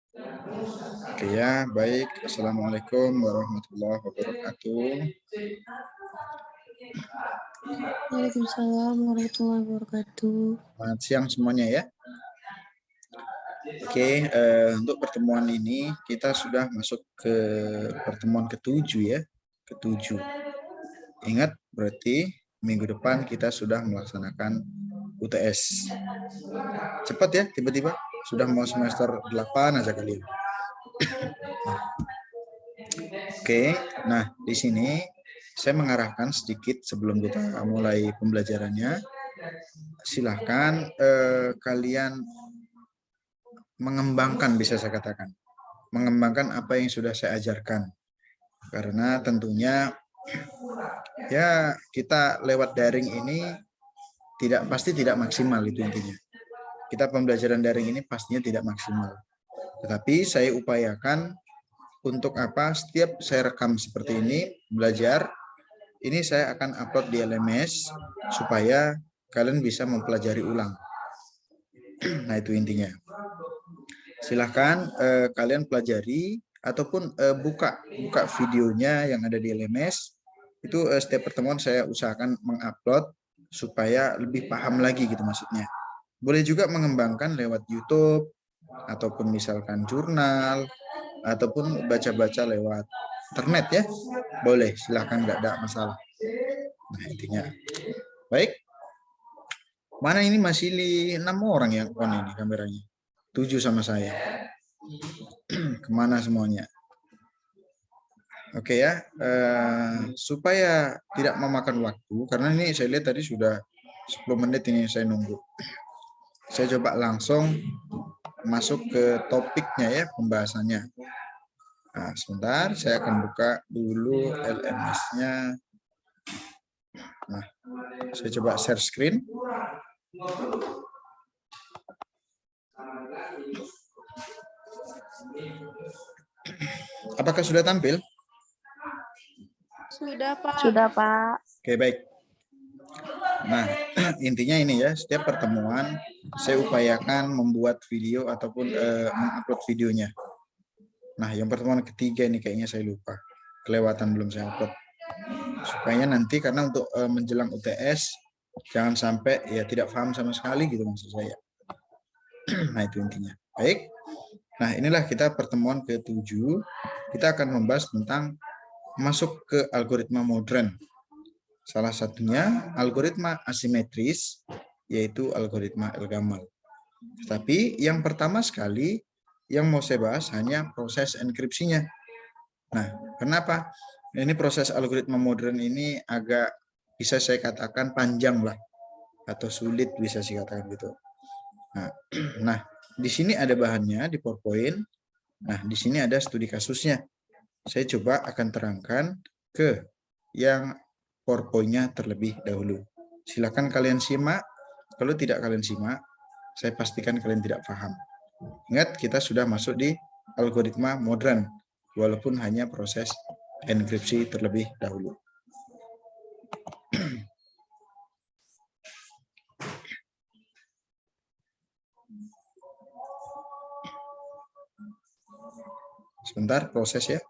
Oke ya, baik. Assalamualaikum warahmatullahi wabarakatuh. Waalaikumsalam warahmatullahi wabarakatuh. Selamat siang semuanya ya. Oke, untuk pertemuan ini kita sudah masuk ke pertemuan ke-7 ya. Ke-7. Ingat, berarti minggu depan kita sudah melaksanakan UTS. Cepat ya, tiba-tiba sudah mau semester 8 aja kalian. Oke, nah di sini saya mengarahkan sedikit sebelum kita mulai pembelajarannya. Silahkan kalian mengembangkan, bisa saya katakan, mengembangkan apa yang sudah saya ajarkan. Karena tentunya ya kita lewat daring ini pasti tidak maksimal, itu intinya. Kita pembelajaran daring ini pastinya tidak maksimal. Tetapi saya upayakan untuk apa? Setiap saya rekam seperti ini, belajar, ini saya akan upload di LMS supaya kalian bisa mempelajari ulang. Nah, itu intinya. Silahkan kalian pelajari ataupun buka videonya yang ada di LMS. Itu setiap pertemuan saya usahakan mengupload supaya lebih paham lagi gitu maksudnya. Boleh juga mengembangkan lewat YouTube ataupun misalkan jurnal ataupun baca-baca lewat internet ya. Boleh, silahkan, nggak ada masalah. Nah, intinya. Baik. Mana ini masih 6 orang yang on ini kameranya. 7 sama saya. Kemana semuanya? Oke ya, supaya tidak memakan waktu, karena ini saya lihat tadi sudah 10 menit ini saya nunggu. Saya coba langsung masuk ke topiknya ya, pembahasannya. Nah, sebentar, saya akan buka dulu LMS-nya. Nah, saya coba share screen. Apakah sudah tampil? Sudah, Pak. Sudah, Pak. Oke, baik. Nah, intinya ini ya, setiap pertemuan saya upayakan membuat video ataupun mengupload videonya. Nah, yang pertemuan ketiga ini kayaknya saya lupa. Kelewatan belum saya upload. Supaya nanti karena untuk menjelang UTS jangan sampai ya tidak paham sama sekali gitu maksud saya. Nah, itu intinya. Baik. Nah, inilah kita pertemuan ke-7. Kita akan membahas tentang masuk ke algoritma modern. Salah satunya algoritma asimetris, yaitu algoritma El-Gamal. Tapi yang pertama sekali yang mau saya bahas hanya proses enkripsinya. Nah, kenapa? Ini proses algoritma modern ini agak bisa saya katakan panjang lah, atau sulit bisa saya katakan gitu. Nah, di sini ada bahannya di PowerPoint. Nah, di sini ada studi kasusnya. Saya coba akan terangkan ke yang PowerPoint-nya terlebih dahulu. Silakan kalian simak. Kalau tidak kalian simak, saya pastikan kalian tidak paham. Ingat, kita sudah masuk di algoritma modern, walaupun hanya proses enkripsi terlebih dahulu. Sebentar, proses ya.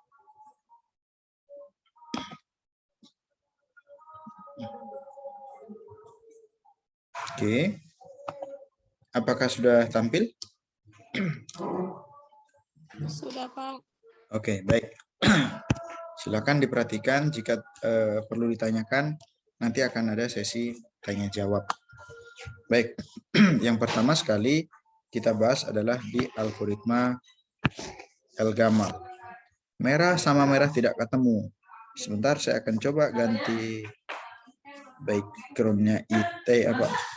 Oke. Apakah sudah tampil? Sudah, Pak. Oke, baik. Silakan diperhatikan, jika perlu ditanyakan, nanti akan ada sesi tanya jawab. Baik, yang pertama sekali kita bahas adalah di algoritma El-Gamal. Merah sama merah tidak ketemu. Sebentar, saya akan coba ganti background-nya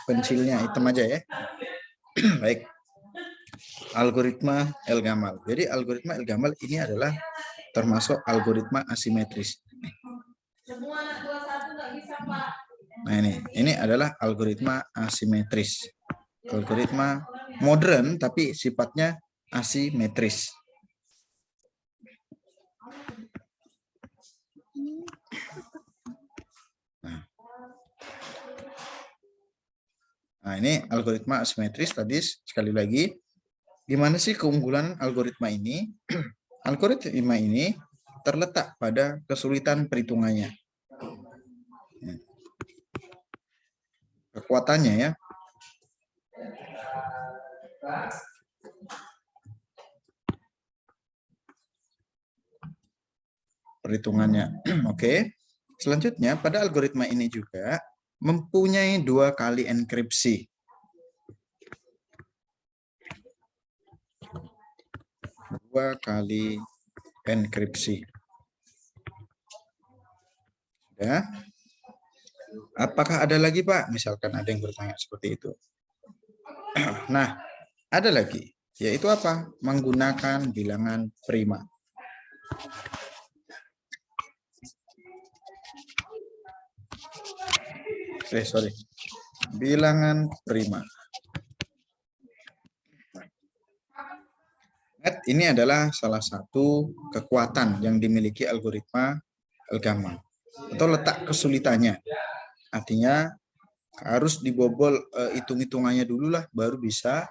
pensilnya hitam aja ya. Baik. Algoritma El-Gamal. Jadi algoritma El-Gamal ini adalah termasuk algoritma asimetris. Nah, ini adalah algoritma asimetris. Algoritma modern tapi sifatnya asimetris. Nah, ini algoritma asimetris tadi sekali lagi. Gimana sih keunggulan algoritma ini? Algoritma ini terletak pada kesulitan perhitungannya. Kekuatannya ya. Perhitungannya. Oke. Selanjutnya, pada algoritma ini juga mempunyai 2 kali enkripsi. Dua kali enkripsi. Ya. Apakah ada lagi, Pak? Misalkan ada yang bertanya seperti itu. Nah, ada lagi, yaitu apa? Menggunakan bilangan prima. Sorry. Bilangan prima. Ini adalah salah satu kekuatan yang dimiliki algoritma El-Gamal atau letak kesulitannya. Artinya harus dibobol hitung-hitungannya dulu lah, baru bisa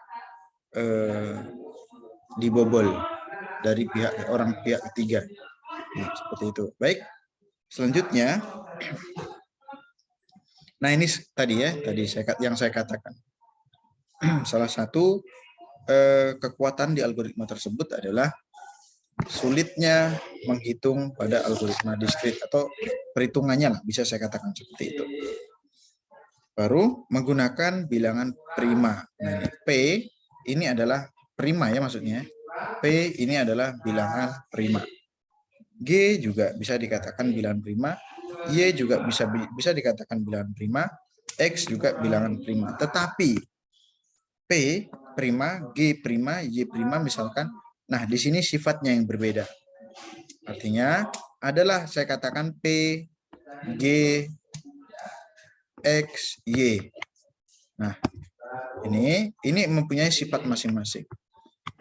dibobol dari pihak ketiga. Nah, seperti itu. Baik. Selanjutnya, nah ini tadi yang saya katakan. Salah satu kekuatan di algoritma tersebut adalah sulitnya menghitung pada algoritma diskrit atau perhitungannya lah, bisa saya katakan seperti itu. Baru menggunakan bilangan prima. Nah, P ini adalah prima ya maksudnya. P ini adalah bilangan prima. G juga bisa dikatakan bilangan prima. Y juga bisa dikatakan bilangan prima. X juga bilangan prima. Tetapi P prima, G prima, Y prima misalkan. Nah, di sini sifatnya yang berbeda. Artinya adalah saya katakan P, G, X, Y. Nah, ini mempunyai sifat masing-masing.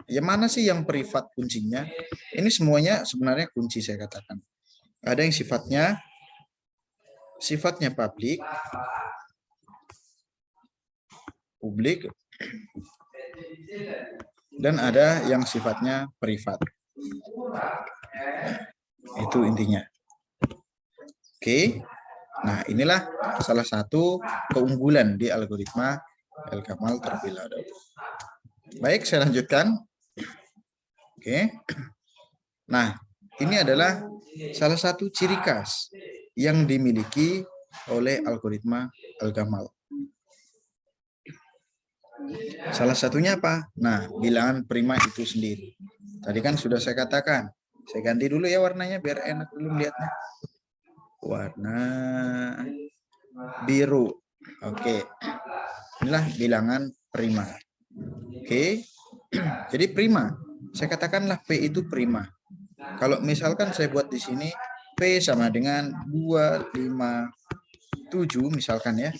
Yang mana sih yang privat kuncinya? Ini semuanya sebenarnya kunci saya katakan. Ada yang sifatnya publik, dan ada yang sifatnya privat. Itu intinya. Oke. Nah, inilah salah satu keunggulan di algoritma El-Gamal terlebih dahulu. Baik, saya lanjutkan. Oke. Nah, ini adalah salah satu ciri khas yang dimiliki oleh algoritma El-Gamal. Salah satunya apa? Nah, bilangan prima itu sendiri. Tadi kan sudah saya katakan. Saya ganti dulu ya warnanya biar enak dulu melihatnya. Warna biru. Oke. Inilah bilangan prima. Oke. Jadi prima. Saya katakanlah P itu prima. Kalau misalkan saya buat di sini P sama dengan 257 misalkan ya.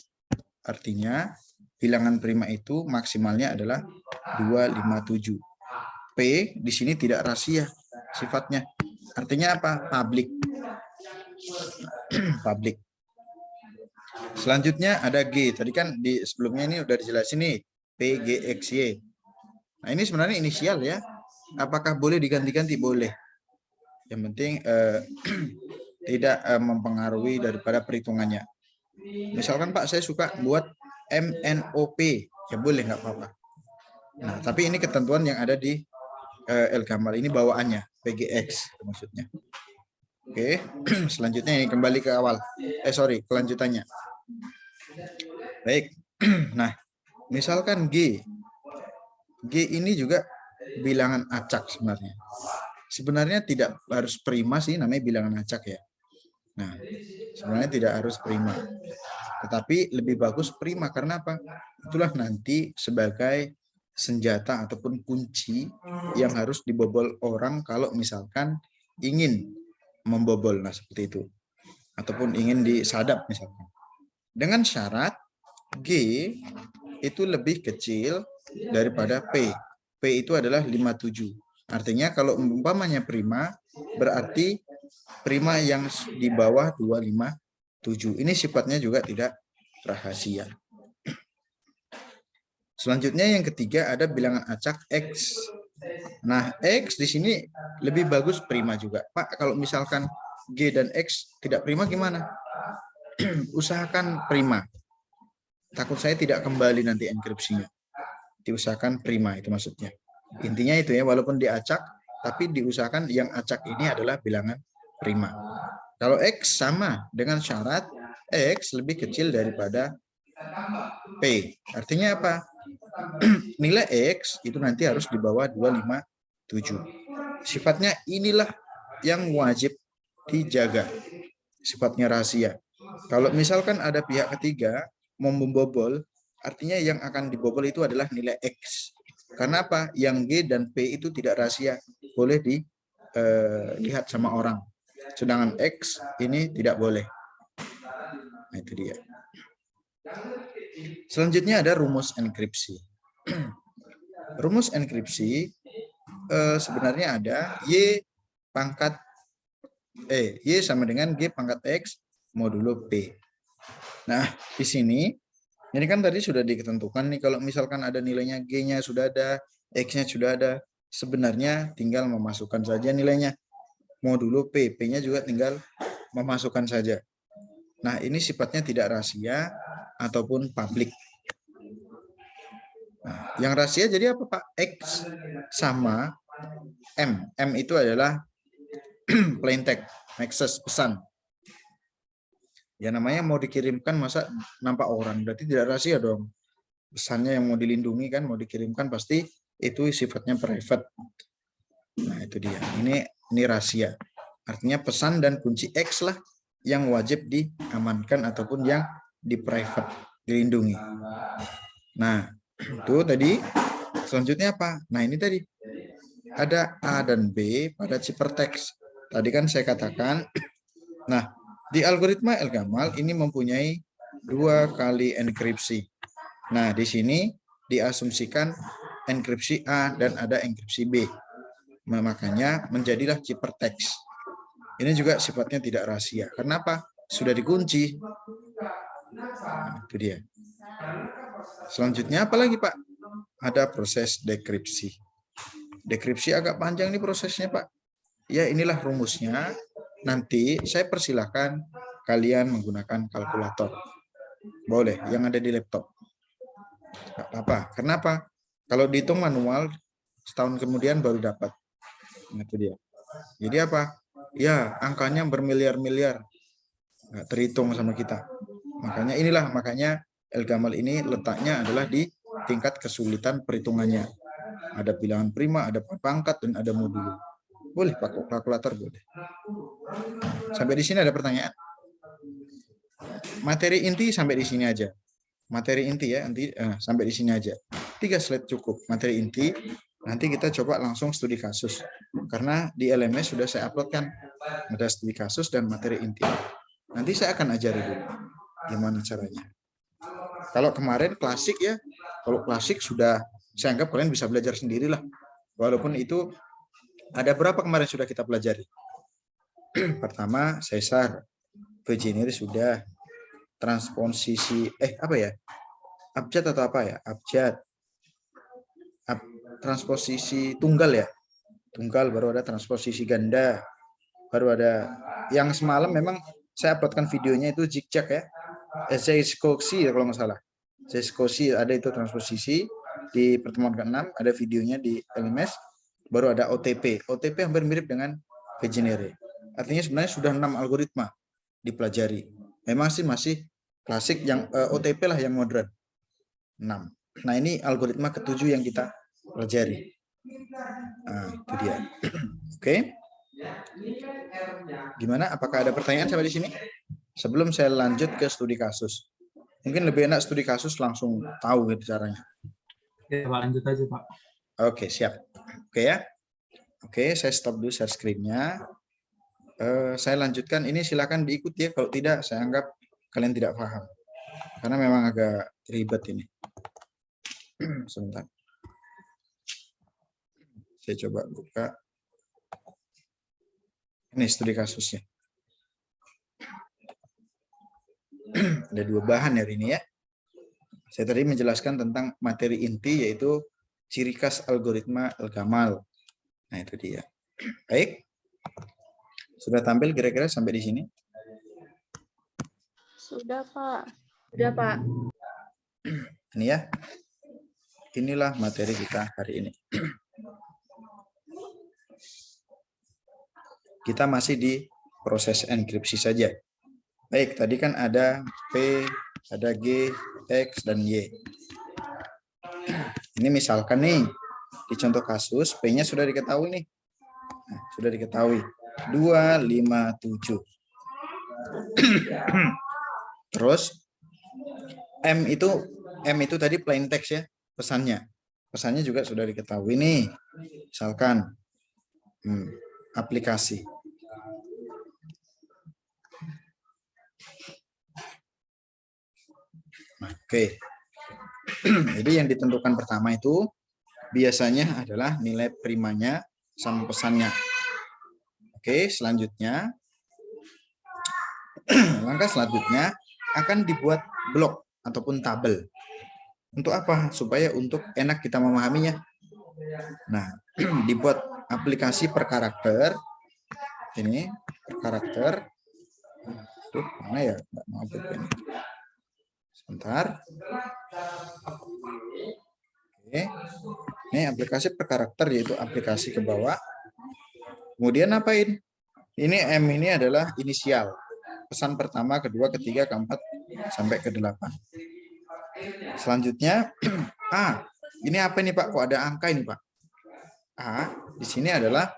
Artinya bilangan prima itu maksimalnya adalah 257. P di sini tidak rahasia sifatnya. Artinya apa? Publik. Publik. Selanjutnya ada G. Tadi kan di sebelumnya ini udah dijelasin nih. P, G, X, Y. Nah, ini sebenarnya inisial ya. Apakah boleh diganti-ganti? Boleh. Yang penting tidak mempengaruhi daripada perhitungannya. Misalkan Pak, saya suka buat MNOP. Ya boleh, nggak apa-apa. Nah, tapi ini ketentuan yang ada di El-Gamal. Ini bawaannya, PGX maksudnya. Oke, selanjutnya ini kembali ke awal. Kelanjutannya. Baik. Nah, misalkan G. G ini juga bilangan acak sebenarnya. Sebenarnya tidak harus prima sih, namanya bilangan acak ya. Nah, sebenarnya tidak harus prima. Tetapi lebih bagus prima karena apa? Itulah nanti sebagai senjata ataupun kunci yang harus dibobol orang kalau misalkan ingin membobol, nah seperti itu. Ataupun ingin disadap misalkan. Dengan syarat G itu lebih kecil daripada P. P itu adalah 57. Artinya kalau umpamanya prima, berarti prima yang di bawah 257. Ini sifatnya juga tidak rahasia. Selanjutnya yang ketiga ada bilangan acak X. Nah, X di sini lebih bagus prima juga. Pak, kalau misalkan G dan X tidak prima gimana? Usahakan prima. Takut saya tidak kembali nanti enkripsinya. Diusahakan prima itu maksudnya. Intinya itu ya, walaupun diacak, tapi diusahakan yang acak ini adalah bilangan prima. Kalau X sama dengan syarat X lebih kecil daripada P. Artinya apa? Nilai X itu nanti harus di bawah 257. Sifatnya inilah yang wajib dijaga. Sifatnya rahasia. Kalau misalkan ada pihak ketiga mau membobol, artinya yang akan dibobol itu adalah nilai X. Karena apa? Yang G dan P itu tidak rahasia. Boleh dilihat sama orang. Sedangkan X ini tidak boleh. Nah, itu dia. Selanjutnya ada rumus enkripsi. Rumus enkripsi sebenarnya ada Y sama dengan G pangkat X modulo P. Nah, di sini ini kan tadi sudah ditentukan nih, kalau misalkan ada nilainya G-nya sudah ada, X-nya sudah ada, sebenarnya tinggal memasukkan saja nilainya. Modulo P, P-nya juga tinggal memasukkan saja. Nah, ini sifatnya tidak rahasia ataupun publik. Nah, yang rahasia jadi apa, Pak? X sama M. M itu adalah plain text, message, pesan. Ya namanya mau dikirimkan masa nampak orang, berarti tidak rahasia dong. Pesannya yang mau dilindungi kan, mau dikirimkan pasti itu sifatnya private. Nah, itu dia. Ini rahasia. Artinya pesan dan kunci X lah yang wajib diamankan ataupun yang di private, dilindungi. Nah, itu tadi. Selanjutnya apa? Nah, ini tadi. Ada A dan B pada ciphertext. Tadi kan saya katakan, nah, di algoritma El-Gamal ini mempunyai 2 kali enkripsi. Nah, di sini diasumsikan enkripsi A dan ada enkripsi B. Makanya menjadilah ciphertext. Ini juga sifatnya tidak rahasia. Kenapa? Sudah dikunci. Nah, itu dia. Selanjutnya apa lagi, Pak? Ada proses dekripsi. Dekripsi agak panjang nih prosesnya, Pak. Ya, inilah rumusnya. Nanti saya persilahkan kalian menggunakan kalkulator. Boleh, yang ada di laptop. Gak apa-apa. Kenapa? Kalau dihitung manual, setahun kemudian baru dapat. Nah, itu dia. Jadi apa? Ya, angkanya bermiliar-miliar. Nggak terhitung sama kita. Makanya El-Gamal ini letaknya adalah di tingkat kesulitan perhitungannya. Ada bilangan prima, ada pangkat, dan ada modulo. Boleh pakai kalkulator, boleh. Sampai di sini ada pertanyaan? Materi inti sampai di sini aja. Materi inti ya, nanti sampai di sini aja. 3 slide cukup materi inti. Nanti kita coba langsung studi kasus. Karena di LMS sudah saya uploadkan. Ada studi kasus dan materi inti. Nanti saya akan ajari dulu gimana caranya. Kalau kemarin klasik ya, kalau klasik sudah saya anggap kalian bisa belajar sendirilah. Walaupun itu ada berapa kemarin sudah kita pelajari? Pertama, sesar, Vegeneri sudah, transposisi, apa ya? Abjad atau apa ya? Abjad. Transposisi tunggal ya? Tunggal, baru ada transposisi ganda. Baru ada yang semalam memang saya uploadkan videonya itu zigzag ya. Zaiskoksi ya kalau nggak salah. Zaiskoksi ada itu transposisi. Di pertemuan ke-6 ada videonya di LMS. Baru ada OTP. OTP hampir mirip dengan Vegeneri. Artinya sebenarnya sudah 6 algoritma dipelajari. Memang sih masih klasik yang OTP lah yang modern. 6. Nah, ini algoritma ke-7 yang kita pelajari. Nah, itu dia. Oke. Gimana? Apakah ada pertanyaan sampai di sini? Sebelum saya lanjut ke studi kasus. Mungkin lebih enak studi kasus langsung tahu gitu caranya. Ya, Pak, lanjut aja, Pak. Oke, siap. Oke ya. Oke, saya stop dulu share screen-nya. Saya lanjutkan. Ini silakan diikuti ya. Kalau tidak, saya anggap kalian tidak paham. Karena memang agak ribet ini. Sebentar. Saya coba buka. Ini studi kasusnya. Ada 2 bahan hari ini ya. Saya tadi menjelaskan tentang materi inti, yaitu ciri khas algoritma Al-Gamal. Nah, itu dia. Baik. Sudah tampil kira-kira sampai di sini? Sudah, Pak. Sudah, Pak. Ini ya. Inilah materi kita hari ini. Kita masih di proses enkripsi saja. Baik, tadi kan ada P, ada G, X, dan Y. Ini misalkan nih, di contoh kasus, P-nya sudah diketahui nih. Nah, sudah diketahui. 257. Terus, M itu tadi plain text ya, pesannya. Pesannya juga sudah diketahui nih. Misalkan, aplikasi. Oke. Jadi yang ditentukan pertama itu biasanya adalah nilai primanya sama pesannya. Oke, selanjutnya langkah selanjutnya akan dibuat blok ataupun tabel. Untuk apa? Supaya untuk enak kita memahaminya. Nah, dibuat aplikasi per karakter. Ini per karakter. Tuh, mana ya? Nggak mau ini. Sebentar. Oke. Ini aplikasi per karakter, yaitu aplikasi ke bawah. Kemudian apain? Ini M ini adalah inisial. Pesan pertama, kedua, ketiga, keempat, sampai ke-8. Selanjutnya A. Ini apa nih Pak? Kok ada angka ini Pak? A di sini adalah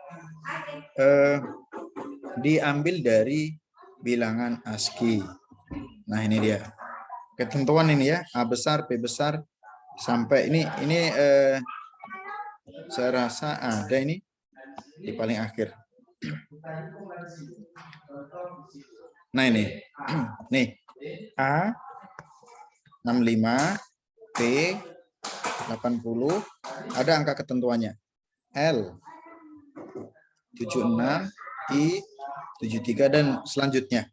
diambil dari bilangan ASCII. Nah, ini dia. Ketentuan ini ya, A besar, P besar, sampai ini saya rasa ada ini di paling akhir. Nah, ini. Nih. A 65, P 80, ada angka ketentuannya. L 76, I 73, dan selanjutnya.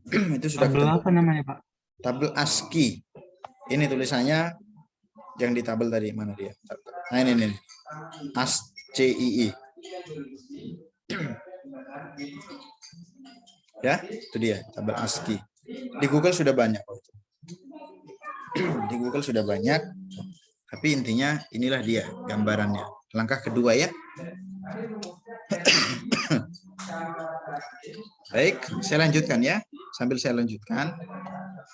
Itu sudah Tabel ketentuan. apa namanya, Pak? Tabel ASCII. Ini tulisannya yang di tabel tadi, mana dia? Nah, ini. ASCII. Ya, itu dia tabel ASCII. Di Google sudah banyak. Di Google sudah banyak. Tapi intinya inilah dia gambarannya. Langkah kedua ya. Baik, saya lanjutkan ya. Sambil saya lanjutkan.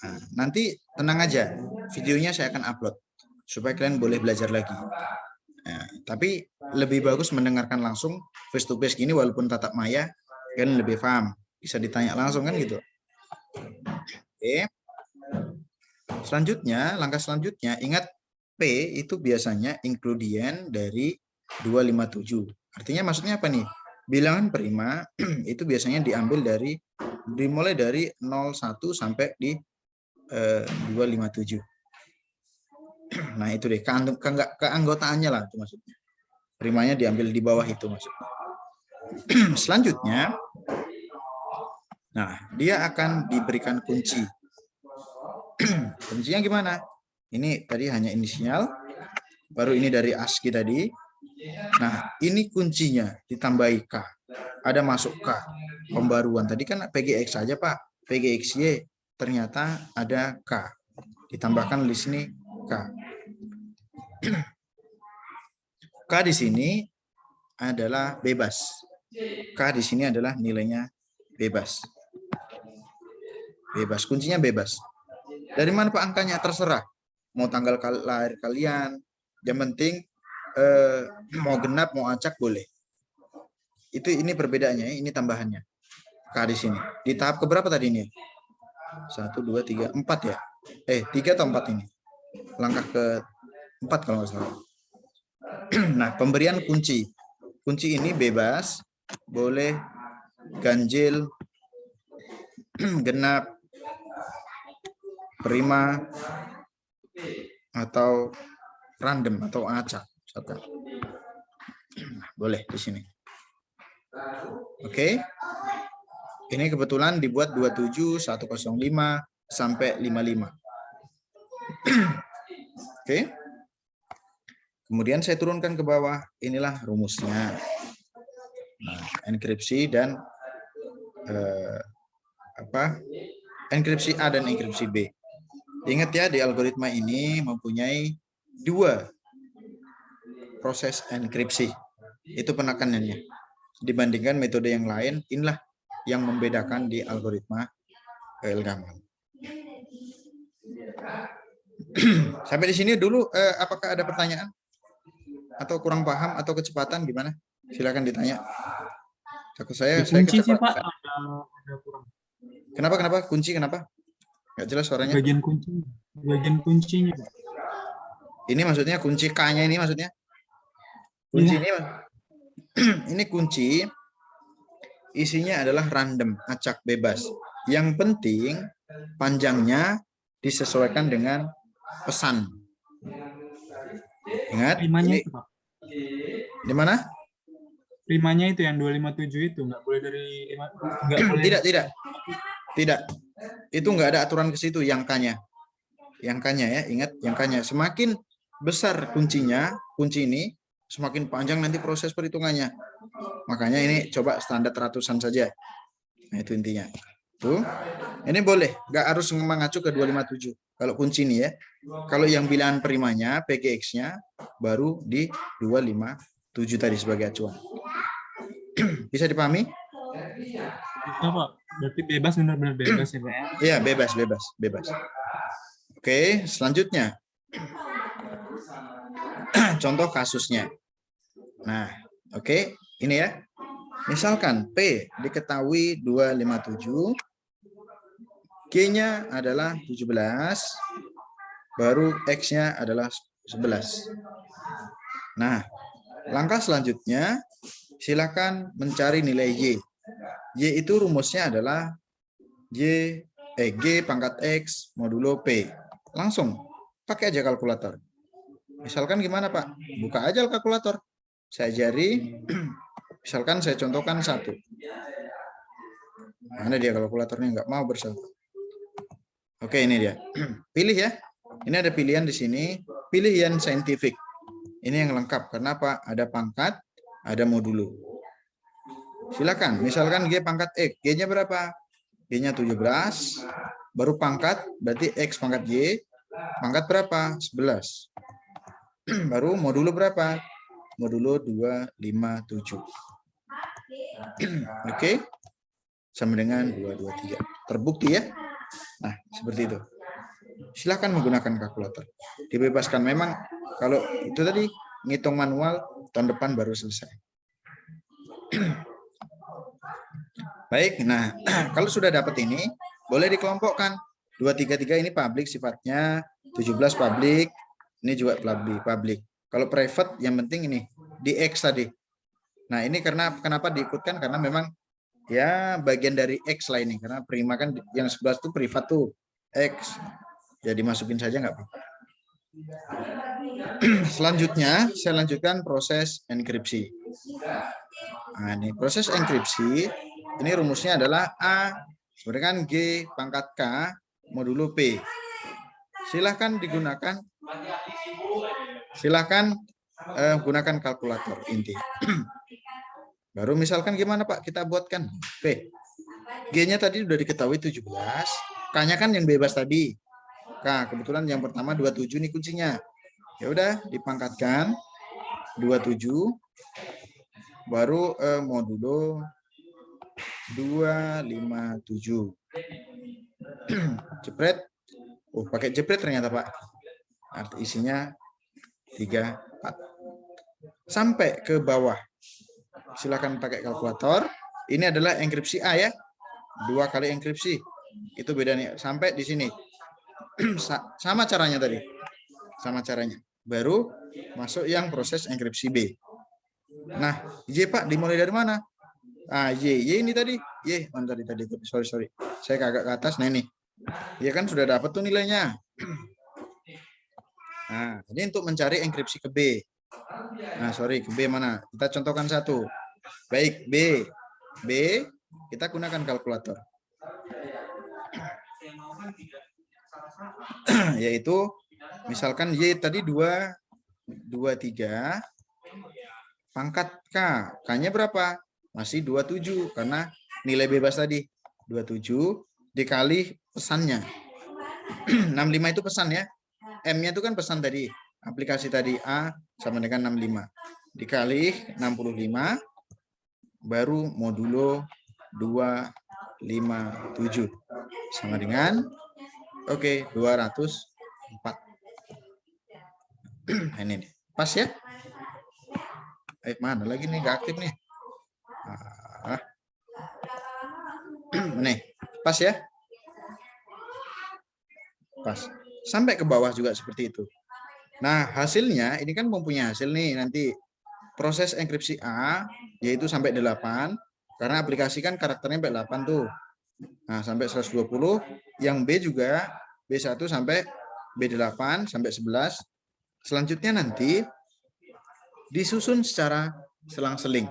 Nah, nanti tenang aja. Videonya saya akan upload. Supaya kalian boleh belajar lagi. Nah, tapi lebih bagus mendengarkan langsung face to face gini, walaupun tatap maya. Kalian lebih paham. Bisa ditanya langsung kan gitu. Oke. Selanjutnya, langkah selanjutnya, ingat P itu biasanya inkludien dari 257. Artinya maksudnya apa nih? Bilangan prima itu biasanya dimulai dari 01 sampai di 257. Nah, itu deh keanggotaannya lah itu maksudnya. Primanya diambil di bawah itu maksudnya. Selanjutnya, nah, dia akan diberikan kunci. Kuncinya gimana? Ini tadi hanya inisial, baru ini dari ASCII tadi. Nah, ini kuncinya ditambahi K. Ada masuk K. Pembaruan. Tadi kan PGX saja, Pak. PGXY ternyata ada K. Ditambahkan di sini K. K di sini adalah bebas. K di sini adalah nilainya bebas. Bebas. Kuncinya bebas. Dari mana Pak angkanya? Terserah. Mau tanggal lahir kalian. Yang penting mau genap, mau acak boleh. Ini perbedaannya, ini tambahannya. K di sini. Di tahap keberapa tadi ini? 1, 2, 3, 4 ya? 3 atau 4 ini? Langkah ke-4 kalau nggak salah. Nah, pemberian kunci. Kunci ini bebas. Boleh ganjil, genap, prima, atau random, atau acak. Nah, boleh di sini. Oke. Ini kebetulan dibuat 27, 105, sampai 55. Oke. Kemudian saya turunkan ke bawah. Inilah rumusnya. Nah, enkripsi dan enkripsi A dan enkripsi B. Ingat ya, di algoritma ini mempunyai 2 proses enkripsi. Itu penekanannya. Dibandingkan metode yang lain, inilah yang membedakan di algoritma El-Gamal. Sampai di sini dulu, apakah ada pertanyaan? Atau kurang paham atau kecepatan gimana? Silakan ditanya. Takut saya Kunci sih kecepatan. Pak, ada kurang. Kenapa? Kunci kenapa? Nggak jelas suaranya. Bagian kuncinya Pak. Ini maksudnya kunci K-nya ini maksudnya? Kunci ini ini kunci isinya adalah random, acak bebas. Yang penting panjangnya disesuaikan dengan pesan. Ingat, Primanya ini itu Pak. di mana? Primanya itu yang 257 itu nggak boleh dari 5, nggak boleh. Tidak. Itu nggak ada aturan ke situ yang K-nya. Yang K-nya ya, ingat yang K-nya. Semakin besar kuncinya, kunci ini semakin panjang nanti proses perhitungannya. Makanya ini coba standar ratusan saja. Nah, itu intinya. Tuh. Ini boleh, nggak harus mengacu ke 257. Kalau kunci ini ya. Kalau yang bilangan primanya, PGX-nya baru di 257 tadi sebagai acuan. Bisa dipahami? Bisa Pak. Berarti bebas, benar-benar bebas ya Pak ya? Iya, bebas. Oke, selanjutnya. Contoh kasusnya. Nah, oke, ini ya. Misalkan P diketahui 257, G-nya adalah 17, baru X-nya adalah 11. Nah, langkah selanjutnya, silakan mencari nilai Y. Y itu rumusnya adalah G pangkat X modulo P. Langsung pakai aja kalkulator. Misalkan gimana Pak? Buka aja kalkulator. Saya ajari. Misalkan saya contohkan 1. Mana dia kalkulatornya? Nggak mau bersatu. Oke, ini dia. Pilih ya. Ini ada pilihan di sini. Pilih yang saintifik. Ini yang lengkap. Kenapa? Ada pangkat, ada modulo. Silakan. Misalkan G pangkat X. G-nya berapa? G-nya 17. Baru pangkat, berarti X pangkat Y. Pangkat berapa? 11. Baru modulo berapa? Modulo 257. Oke. Sama dengan 223. Terbukti ya? Nah, seperti itu. Silakan menggunakan kalkulator. Dibebaskan. Memang kalau itu tadi ngitung manual, tahun depan baru selesai. Baik, nah kalau sudah dapat ini, boleh dikelompokkan. 233 ini public sifatnya, 17 public, ini juga public. Kalau private yang penting ini, di X tadi. Nah ini kenapa diikutkan, karena memang ya bagian dari X lah ini, karena prima kan yang 11 itu privat tuh, X. Ya dimasukin saja nggak apa-apa. Selanjutnya, saya lanjutkan proses enkripsi. Nah, ini proses enkripsi, ini rumusnya adalah A berikan G pangkat K modulo P. Silahkan digunakan, gunakan kalkulator inti. Baru misalkan gimana Pak, kita buatkan P. G-nya tadi sudah diketahui 17, K-nya kan yang bebas tadi. K, kebetulan yang pertama 27 nih kuncinya. Ya udah dipangkatkan 27, baru modulo 257. Jepret. Oh, pakai jepret ternyata Pak. Arti isinya 3, 4. Sampai ke bawah. Silakan pakai kalkulator. Ini adalah enkripsi A ya. 2 kali enkripsi. Itu bedanya. Sampai di sini. Sama caranya tadi. Sama caranya. Baru masuk yang proses enkripsi B. Nah, Y Pak dimulai dari mana? Ah, Y ini tadi. Y, mana tadi. Sorry. Saya kagak ke atas. Nah ini. Ya kan sudah dapat tuh nilainya. Nah, ini untuk mencari enkripsi ke B. Nah, sorry, ke B mana? Kita contohkan 1. Baik, B. Kita gunakan kalkulator. Yaitu Misalkan Y tadi 2, 23, pangkat K. K-nya berapa? Masih 27, karena nilai bebas tadi. 27 dikali pesannya. 65 itu pesan ya. M-nya itu kan pesan tadi. Aplikasi tadi A sama dengan 65. Dikali 65, baru modulo 257. Sama dengan, oke, 204. Ini nih. Pas ya? Mana lagi nih? Nggak aktif nih. Nih, pas ya? Pas. Sampai ke bawah juga seperti itu. Nah, hasilnya ini kan mempunyai hasil nih nanti proses enkripsi A yaitu sampai 8 karena aplikasi kan karakternya sampai 8 tuh. Nah, sampai 120, yang B juga B1 sampai B8 sampai 11. Selanjutnya nanti disusun secara selang-seling.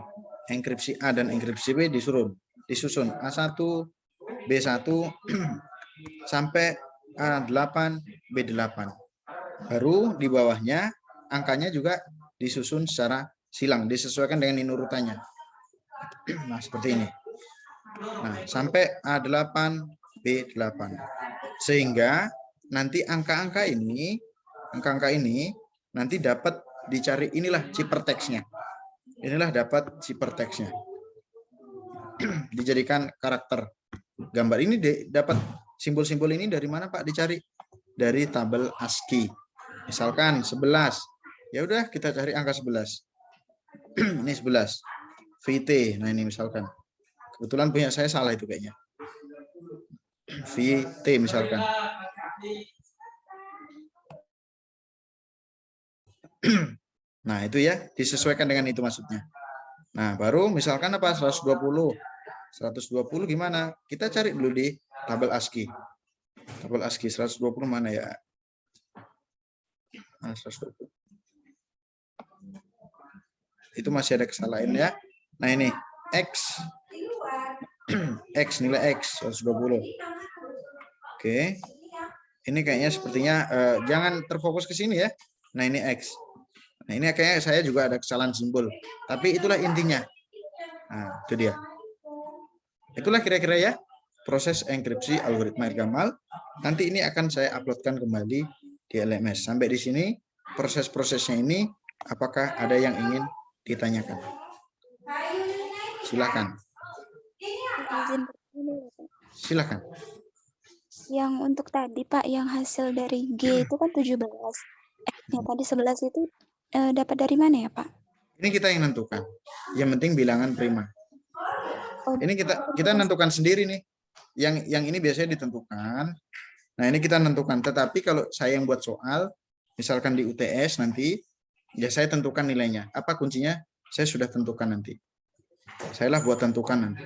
Enkripsi A dan enkripsi B disusun A1, B1 sampai A8, B8. Baru di bawahnya angkanya juga disusun secara silang, disesuaikan dengan ini urutannya. Nah, seperti ini. Nah, sampai A8, B8. Sehingga nanti angka-angka ini nanti dapat dicari, inilah ciphertextnya. Inilah dapat ciphertextnya. Dijadikan karakter gambar. Ini dapat simbol-simbol ini dari mana Pak dicari? Dari tabel ASCII. Misalkan 11. Ya udah kita cari angka 11. Ini 11. VT. Nah, ini misalkan. Kebetulan punya saya salah itu kayaknya. VT misalkan. Nah, itu ya, disesuaikan dengan itu maksudnya. Nah, baru misalkan apa? 120. 120 gimana? Kita cari dulu di tabel ASCII. Tabel ASCII 120 mana ya? Nah, 120. Itu masih ada kesalahan ya. Nah, ini X. X, nilai X 120. Oke. Ini kayaknya sepertinya jangan terfokus ke sini ya. Nah, ini X. Nah, ini kayaknya saya juga ada kesalahan simbol. Tapi itulah intinya. Nah, itu dia. Itulah kira-kira ya proses enkripsi algoritma Ergamal. Nanti ini akan saya uploadkan kembali di LMS. Sampai di sini proses-prosesnya ini, apakah ada yang ingin ditanyakan? Silakan. Izin bertanya, Pak. Silakan. Yang untuk tadi Pak, yang hasil dari G itu kan 17. X-nya tadi 11 itu dapat dari mana ya Pak? Ini kita yang nentukan. Yang penting bilangan prima. Oh, Ini kita nentukan sendiri nih. Yang ini biasanya ditentukan. Nah, ini kita nentukan. Tetapi kalau saya yang buat soal, misalkan di UTS nanti, ya saya tentukan nilainya. Apa kuncinya? Saya sudah tentukan nanti. Saya lah buat tentukan nanti.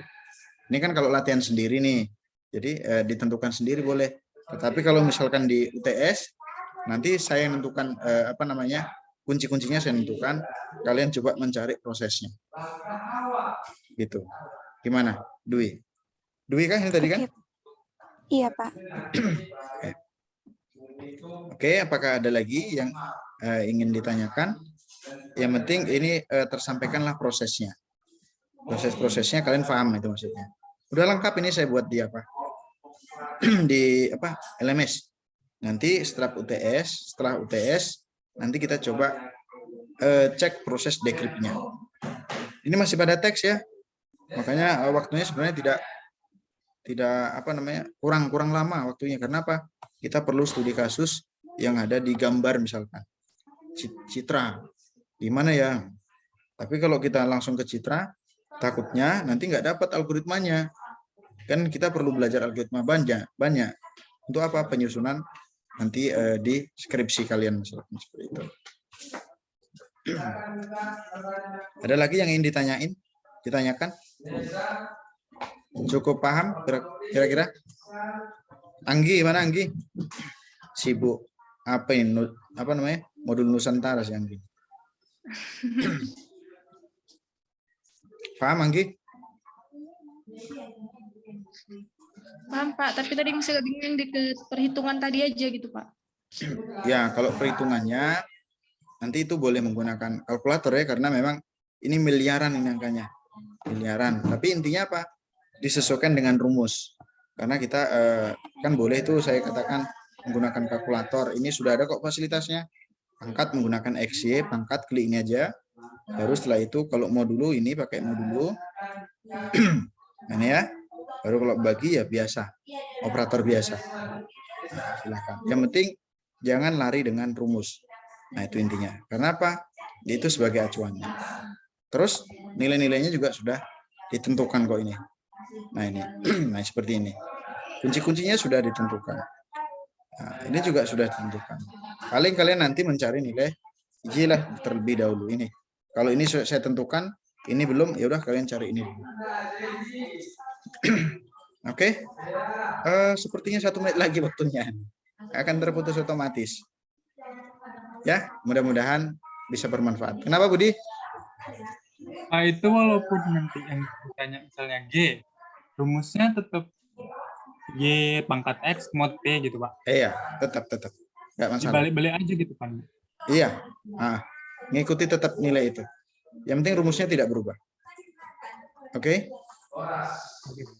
Ini kan kalau latihan sendiri nih. Jadi ditentukan sendiri boleh. Tetapi kalau misalkan di UTS, nanti saya yang tentukan kunci-kuncinya saya tentukan. Kalian coba mencari prosesnya. Gitu. Gimana, Dwi? Dwi kah ini tadi kan? Iya Pak. Oke, apakah ada lagi yang ingin ditanyakan? Yang penting ini tersampaikanlah prosesnya. Proses-prosesnya kalian paham itu maksudnya. Udah lengkap ini saya buat di apa? Di apa? LMS. Nanti setelah UTS nanti kita coba cek proses decryptnya. Ini masih pada teks ya. Makanya waktunya sebenarnya tidak kurang lama waktunya. Karena apa? Kita perlu studi kasus yang ada di gambar misalkan. Citra. Gimana ya? Tapi kalau kita langsung ke citra, takutnya nanti nggak dapat algoritmanya. Kan kita perlu belajar algoritma banyak. Untuk apa? Penyusunan nanti di skripsi kalian misalkan seperti itu. Ada lagi yang ingin ditanyakan? Cukup paham kira-kira? Anggi, mana Anggi? Sibuk apa ini? Apa namanya? Modul Nusantara sih Anggi. Paham Anggi? Paham Pak, tapi tadi masih bingung di perhitungan tadi aja gitu Pak. Ya, kalau perhitungannya nanti itu boleh menggunakan kalkulator ya, karena memang ini miliaran ini angkanya. Miliaran. Tapi intinya apa? Disesuaikan dengan rumus. Karena kita kan boleh itu saya katakan menggunakan kalkulator. Ini sudah ada kok fasilitasnya. Pangkat menggunakan XY, pangkat klik ini aja. Baru setelah itu kalau mau dulu ini pakai mau dulu. Ini ya. Baru kalau bagi ya biasa. Operator biasa. Nah, silakan. Yang penting jangan lari dengan rumus. Nah, itu intinya. Karena apa? Itu sebagai acuannya. Terus nilai-nilainya juga sudah ditentukan kok ini. Nah, ini. Nah, seperti ini. Kunci-kuncinya sudah ditentukan. Nah, ini juga sudah ditentukan. Paling kalian nanti mencari nilai Y lah terlebih dahulu ini. Kalau ini saya tentukan, ini belum, ya udah kalian cari ini dulu. Oke. Sepertinya 1 menit lagi waktunya. Akan terputus otomatis. Ya, mudah-mudahan bisa bermanfaat. Kenapa Budi? Nah, itu walaupun nanti yang ditanya misalnya G, rumusnya tetap Y pangkat X mod P gitu, Pak. Iya, tetap. Nggak masalah. Dibalik-balik aja gitu, Pak. Iya. Nah, ngikuti tetap nilai itu. Yang penting rumusnya tidak berubah. Oke?